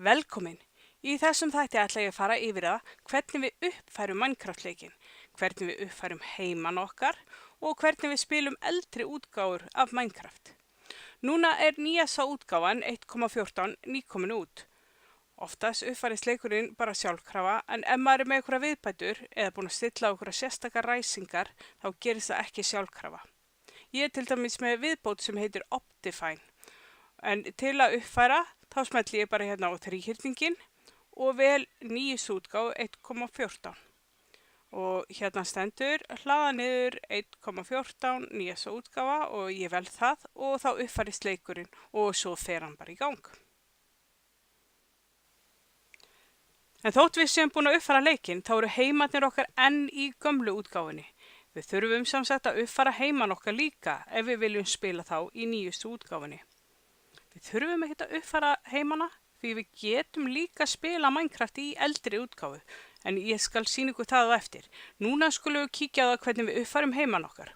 Velkomin! Í þessum þætti ætla ég að fara yfir það hvernig við uppfærum Minecraft-leikinn, hvernig við uppfærum heimann okkar og hvernig við spilum eldri útgáfur af Minecraft. Núna er nýjasta útgáfan 1.14 nýkomin út. Oftast uppfærist leikurinn bara sjálfkrafa en ef maður er með einhverja viðbætur eða búin að stilla á einhverja sérstakar ræsingar þá gerist það ekki sjálfkrafa. Ég er til dæmis með viðbót sem heitir Optifine. En til að uppfæra þá smelli ég bara hérna á þríhyrningin og vel nýjustu útgáfu 1.14. Og hérna stendur hlaða niður 1.14 nýjasta útgáfa og ég vel það og þá uppfærist leikurinn og svo fer hann bara í gang. En þótt við séum búin að uppfæra leikinn þá eru heimarnir okkar enn í gömlu útgáfunni. Við þurfum samsagt að uppfæra heimann okkar líka ef við viljum spila þá í nýjustu útgáfunni. Við þurfum ekkert að uppfæra heimana því við getum líka spila Minecraft í eldri útgáfu en ég skal sýna ykkur það á eftir. Núna skulum við kíkja á það hvernig við uppfærum heimann okkar.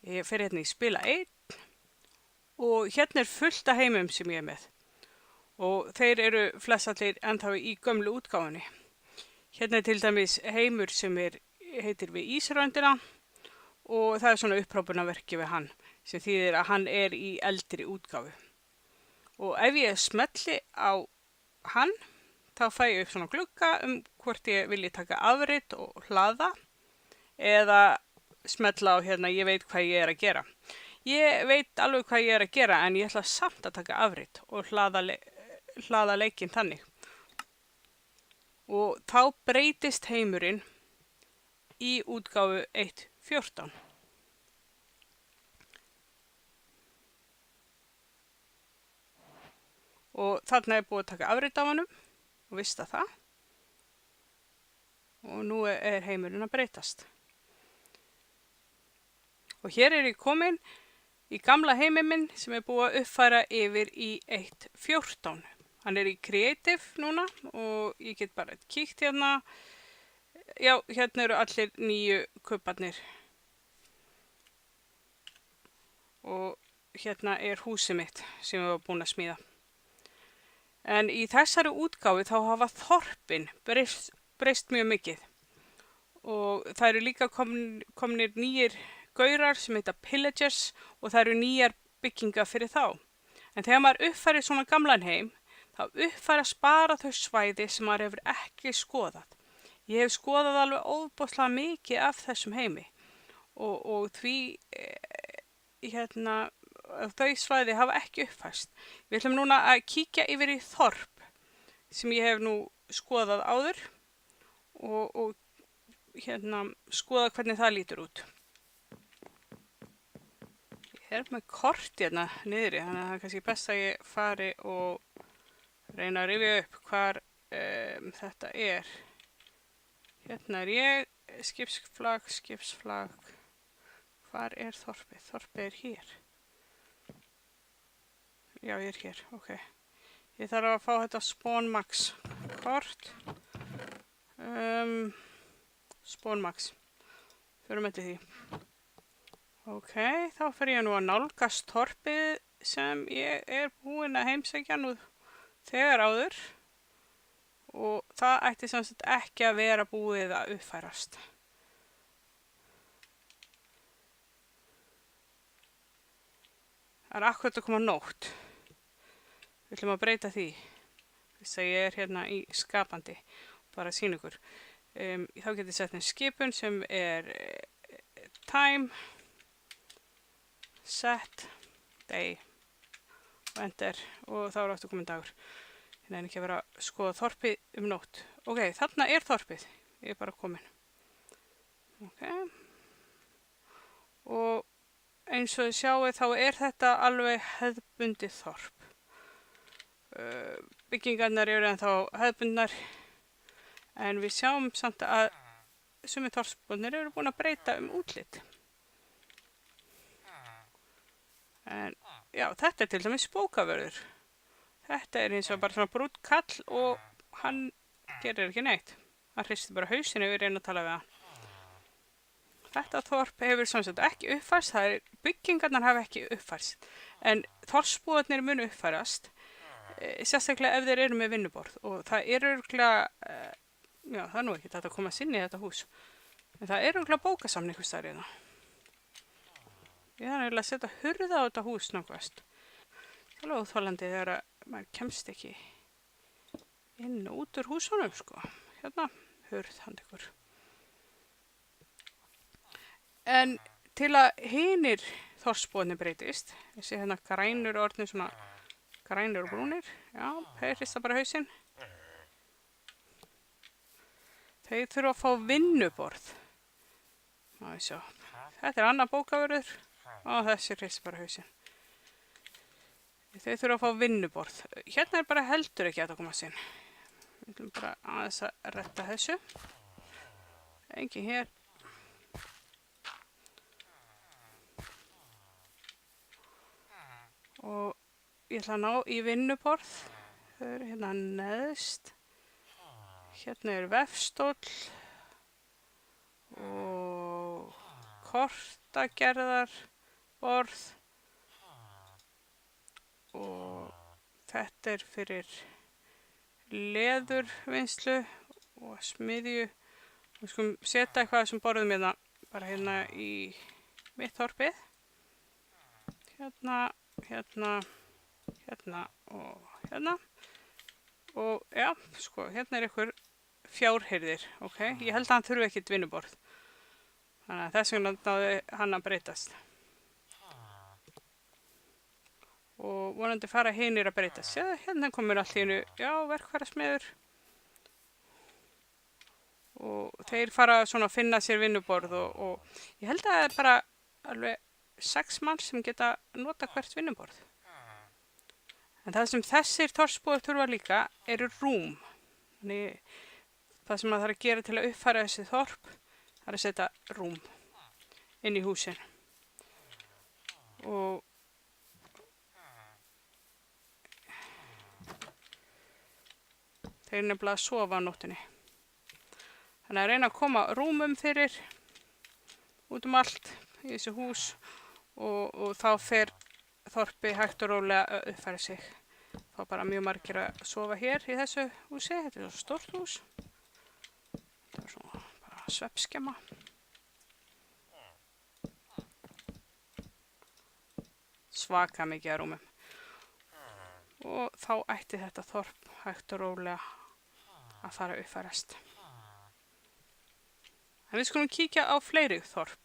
Ég fer hérna í spila 1 og hérna er fullt af heimum sem ég er með. Og þeir eru flestallir ennþá í gömlu útgáfunni. Hérna er til dæmis heimur sem heitir við Ísröndina og það er svona upprópunarverki við hann sem þýðir að hann er í eldri útgáfu. Og ef ég smelli á hann þá fæ ég upp svona glugga hvort ég vilji taka afrit og hlaða eða smetla á hérna ég veit hvað ég er að gera. Ég veit alveg hvað ég er að gera en ég ætla samt að taka afrit og hlaða leikinn þannig. Og þá breytist heimurinn í útgáfu 1.14. Og þarna er búið að taka afrit af honum og vista það. Og nú er heimurinn að breytast. Og hér er ég komin í gamla heiminn minn sem er búið að uppfæra yfir í 1.14. Hann er í Creative núna og ég get bara kíkt hérna. Já, hérna eru allir nýju kubbarnir. Og hérna er húsið mitt sem ég var búin að smíða. En í þessari útgáfu þá hafa þorpin breyst mjög mikið. Og það eru líka komnir nýjir gaurar sem heita Pillagers og það eru nýjar byggingar fyrir þá. En þegar maður uppfærir svona gamlan heim, þá uppfærast bara þau svæði sem maður hefur ekki skoðað. Ég hef skoðað alveg ofboðslega mikið af þessum heimi og því þau svæði hafa ekki uppfærst. Við ætlum núna að kíkja yfir í þorp sem ég hef nú skoðað áður og skoða hvernig það lítur út. Ég er með kort hérna niðri, þannig að það er kannski best að ég fari og reyna að rifja upp hvar þetta er. Hérna er ég, skipsflag. Hvar er þorpið? Þorpið er hér. Já, ég er hér, ok. Ég þarf að fá þetta Spawn Max kort. Spawn Max. Förum eftir því. Ok, þá fer ég nú að nálgast þorpið sem ég er búin að heimsækja nú þegar áður. Og það ætti sem sagt ekki að vera búið að uppfærast. Það er akkurat að koma nótt. Við ætlum að breyta því. Þess að ég er hérna í skapandi. Bara að sýna ykkur. Þá getur ég sett skipun sem er time, set, day og enter og þá er aftur komin dagur. Ég nefnir ekki að vera að skoða þorpið nótt. Ok, þarna er þorpið. Ég er bara komin. Ok. Og eins og þið sjáu þá er þetta alveg hefðbundið þorp. Byggingarnar eru ennþá hefðbundnar en við sjáum samt að sumir þorpsbúnir eru búin að breyta útlit. En já, þetta er til dæmis bókavörður. Þetta er eins og bara svona brúnn kall og hann gerir ekki neitt. Hann hristir bara hausinn yfir reyna að tala við hann. Þetta þorp hefur samsagt ekki uppfærst, byggingarnar hafa ekki uppfærst. En þorpsbúarnir munu uppfærast sérstaklega ef þeir eru með vinnuborð og það er örugglega, já það er nú ekki þetta að koma inn í þetta hús, en það er örugglega bókasafn einhvers staðar hérna. Ég þarf eiginlega að setja hurð á þetta hús nákvæmst. Það er alveg óþolandi þegar að maður kemst ekki inn og út úr húsunum sko. Hérna, hurð handa ykkur. En til að hinir þorpsbúarnir breytist, ég sé hérna grænur orðnir svona grænur og brúnir, já, þeir hrista bara hausinn. Þeir þurfa að fá vinnuborð. Má ég sjá. Þetta er annar bókavörður og þessi hrista bara hausinn. Þeir þurfa að fá vinnuborð. Hérna er bara heldur ekki að koma inn. Við ætlum bara aðeins að retta þessu. Engin hér. Og ég ætla að ná í vinnuborð. Þau eru hérna neðst. Hérna er vefstóll og kortagerðarborð og þetta er fyrir leðurvinnslu og smiðju. Við skulum setja eitthvað sem borðum hérna, bara hérna í mitt þorpið. Hérna, hérna, hérna og hérna. Og já, sko, hérna er ykkur fjárhirðir, ok? Ég held að hann þurfi ekkert vinnuborð. Þannig að þess vegna náði hann að breytast. Og vonandi fara hinir að breytast. Já, hérna komur allt í einu, já, verkfærasmiður. Og þeir fara svona að finna sér vinnuborð og ég held að það er bara alveg 6 mann sem geta nota hvert vinnuborð. En það sem þessir þorpsbúar þurfa líka eru rúm. Þannig það sem maður þarf að gera til að uppfæra þessi þorp, það er að setja rúm inn í húsin. Og þeir eru nefnilega að sofa á nóttinni. Þannig að reyna að koma rúmum fyrir út allt í þessu hús og þá fer þorpi hægt og rólega að uppfæra sig. Fá bara mjög margir að sofa hér í þessu húsi. Þetta er svo stórt hús. Þetta er svona bara svefnskemma. Svaka mikið að rúmum. Og þá ætti þetta þorp hægt og rólega að fara að uppfærast. En við skulum kíkja á fleiri þorp.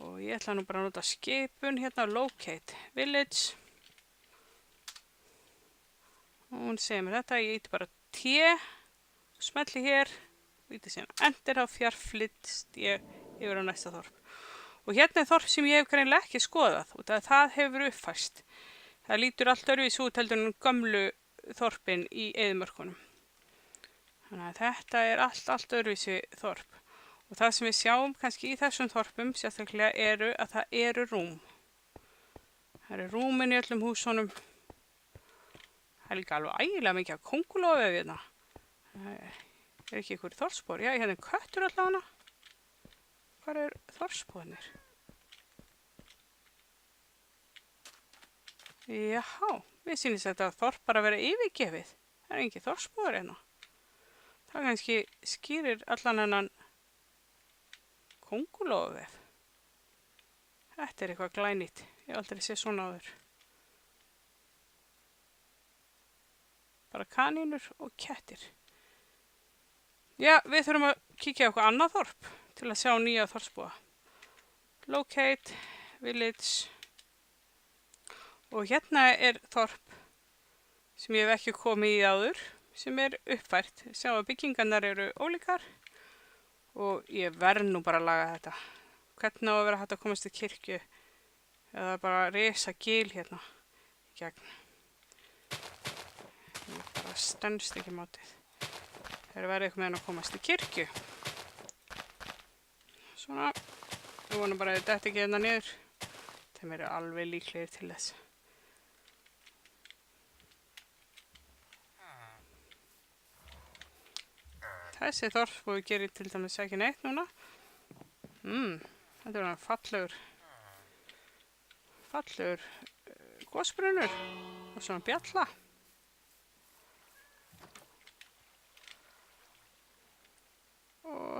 Og ég ætla nú bara að nota skipun hérna, locate village. Og hún segir mér þetta, ég íti bara T, smelli hér, og íti síðan enter, þá fjarflytst ég yfir á næsta þorp. Og hérna er þorp sem ég hef greinilega ekki skoðað, og það hefur uppfæst. Það lítur allt öðruvísi út heldur en gömlu þorpin í eyðimörkunum. Þannig að þetta er allt öðruvísi þorp. Og það sem við sjáum kannski í þessum þorpum sérstaklega eru að það eru rúm. Það eru rúmin í öllum húsunum. Það er líka alveg ægilega mikið af kóngulói hérna. Það er ekki ykkur þorpsbúar. Já, hérna er köttur allavega. Hvar er þorpsbúarnir? Jáhá, við sýnist þetta þorp bara að vera yfirgefið. Það er ekki þorpsbúar hérna. Það kannski skýrir allan hennan kóngulóvef. Þetta er eitthvað glænýtt. Ég hef aldrei séð svona áður. Bara kanínur og kettir. Já, við þurfum að kíkja á eitthvað annað þorp til að sjá nýja þorpsbúa. Locate, village. Og hérna er þorp sem ég hef ekki komið í áður, sem er uppfært. Sjá að byggingarnar eru ólíkar. Og ég verð nú bara að laga þetta. Hvernig á að vera hægt að komast til kirkju eða bara risa gil hérna í gegn. Ég bara stenst ekki mátið. Þeir verði eitthvað með að komast til kirkju. Svona. Ég vona bara að þetta ekki hérna niður. Þeim eru alveg líklegir til þess. Þessi þorpsbúi gerir til dæmis ekki neitt núna. Þetta er fallegur gosbrunnur og svona bjalla.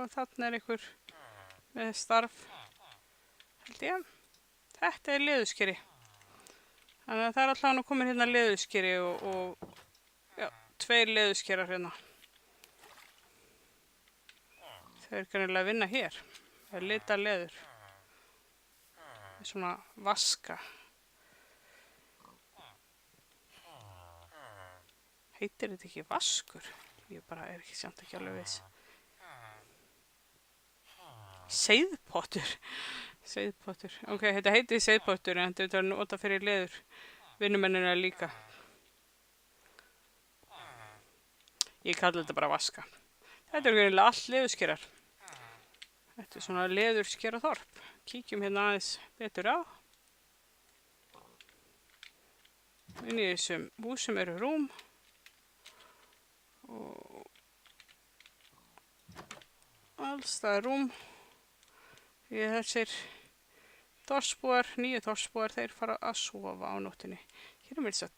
og þarna einhver með starf, held ég. Þetta leðurskeri. Þannig að það allavega komin hérna leðurskeri og já, 2 leðurskerar hérna. Þau eru greinilega að vinna hér. Það er lita leður. Það er svona vaska. Heitir þetta ekki vaskur? Ég bara er ekki samt ekki alveg viss. Seiðpottur. Seiðpottur. Ok, þetta heitir seiðpottur en þetta er nota fyrir leður. Vinnumennina líka. Ég kalli þetta bara vaska. Þetta er greinilega allt leðurskerar. Þetta er svona leðurskeraþorp. Kíkjum hérna aðeins betur á. Inn í þessum húsum eru rúm. Og alls það er rúm. Því þessir þorpsbúar, nýju þorpsbúar, þeir fara að sofa á nóttinni. Hér er mér þess að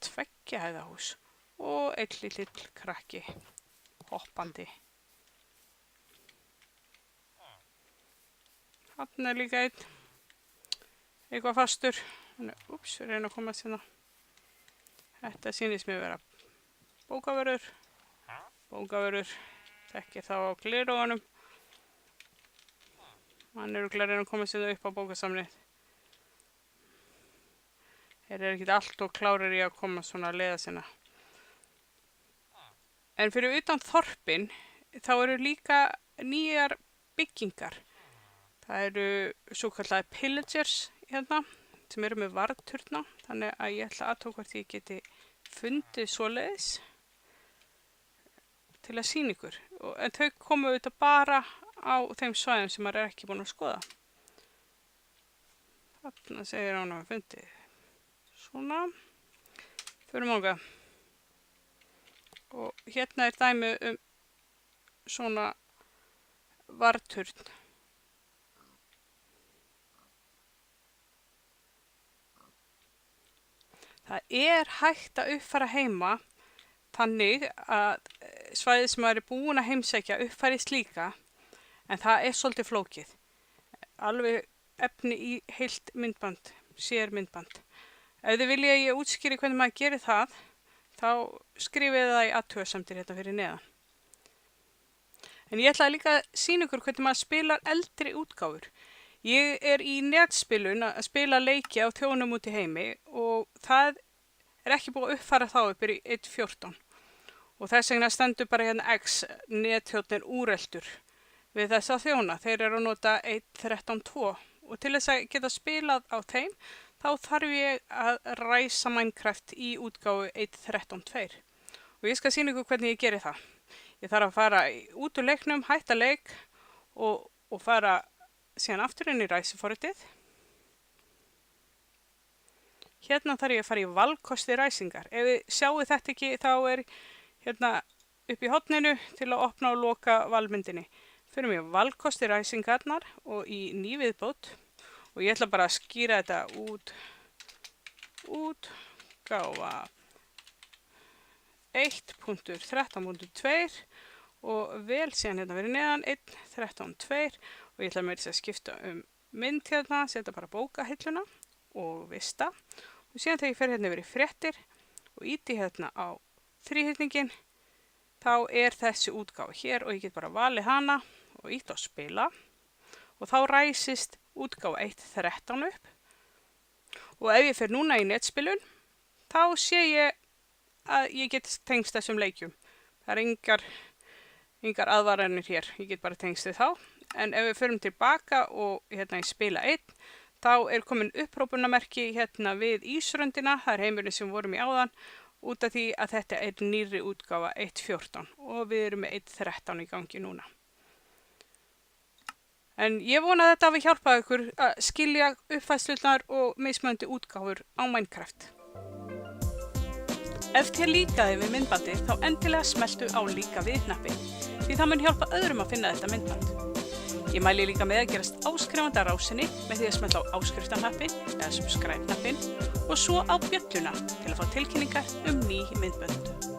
2 hæða hús og einn lítill krakki hoppandi. Þarna er líka einn, eitthvað fastur. Úps, við reyna að komast hérna. Þetta sýnist mér vera bókavörður. Bókavörður þekkir þá á gleraugunum. Hann er örugglega að reyna að komast hérna upp á bókasamnið. Þeir eru ekkert allt og klárir í að koma svona að leiða sinna. En fyrir utan þorpin þá eru líka nýjar byggingar. Það eru svo kallaði pillagers hérna sem eru með varðturna. Þannig að ég ætla að aðtók hvort ég geti fundið svoleiðis til að sýna ykkur. En þau komu auðvitað bara á þeim svæðum sem maður er ekki búin að skoða. Þarna segir hann að fundið. Svona. Förum ánga. Og hérna er dæmi svona varðturn. Það er hægt að uppfæra heima þannig að svæðið sem maður er búin að heimsækja uppfærist líka, en það er svolítið flókið. Alveg efni í heilt myndband, sér myndband. Ef þið vilja ég útskýri hvernig maður gerir það, þá skrifið það í athugasemdir hérna fyrir neðan. En ég ætlaði líka að sýna ykkur hvernig maður spilar eldri útgáfur. Ég er í netspilun að spila leiki á þjónum út í heimi og það er ekki búið að uppfæra þá upp í 1.14. Og þess vegna stendur bara hérna X netþjónninn úreltur við þessa þjóna. Þeir eru að nota 1.13.2 og til þess að geta spilað á þeim þá þarf ég að ræsa Minecraft í útgáfu 1.13.2. Og ég skal sýna ykkur hvernig ég geri það. Ég þarf að fara út úr leiknum, hætta leik og fara síðan aftur inn í ræsiforritið. Hérna þarf ég að fara í valkosti ræsingar. Ef þið sjáu þetta ekki þá er hérna upp í horninu til að opna og loka valmyndinni. Förum ég valkosti ræsingarnar og í ný viðbót og ég ætla bara að skýra þetta útgáfa 1.13.2 og vel síðan hérna verið neðan 1.13.2 og ég ætla að skipta mynd hérna, setja bara bókahilluna og vista og síðan þegar ég fer hérna yfir í fréttir og íti hérna á þríhyrningin þá er þessi útgáfa hér og ég get bara valið hana og íti á spila og þá ræsist útgáfa 1.13 upp og ef ég fer núna í netspilun þá sé ég að ég get tengst þessum leikjum. Það er engar aðvaranir hér, ég get bara tengst þið þá. En ef við förum tilbaka og hérna í spila 1, þá er komin upprópunarmerki hérna við ísröndina, það er heimurinn sem vorum í áðan, út af því að þetta er nýrri útgáfa 1.14 og við erum með 1.13 í gangi núna. En ég vona að þetta hafi hjálpað ykkur að skilja uppfæðslurnar og mismunandi útgáfur á Minecraft. Ef þér líkaði við myndbandið þá endilega smelltu á líka við hnappinn, því það mun hjálpa öðrum að finna þetta myndband. Ég mæli líka með að gerast áskrifandi að rásinni með því að smella á áskriftarhnappinn eða subscribe-hnappinn og svo á bjölluna til að fá tilkynningar ný myndbönd.